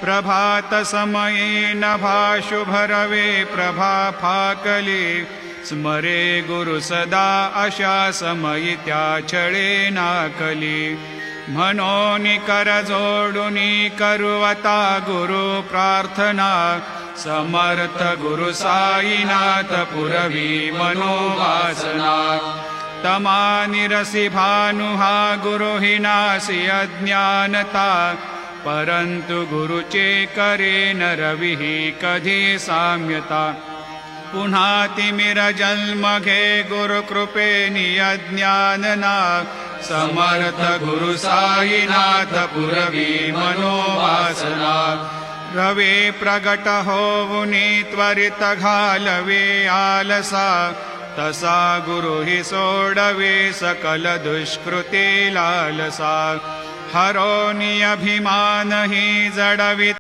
प्रभात समये नभाशुभरवे प्रभा फाकली स्मरे गुरु सदा अशा समयी त्या छळे नाकली म्हणोनी कर जोडुनी करुवता गुरु प्रार्थना समर्थ गुरु साईनाथ पुरवी मनोवासना तमा निरसी भानुहा गुरु हिनासी अज्ञानता परंतु गुरुचे करे नरविही कधी साम्यता पुन्हा तिमिर जन्म घे गुरु कृपेनी अज्ञानना समर्थ गुरु साईनाथ पुरवी मनोवासना रवे प्रगट होऊनी त्वरित घालवे आलसा तसा गुरु हि सोडवे सकल दुष्कृती लालसा हरोनी अभिमान हि जडवी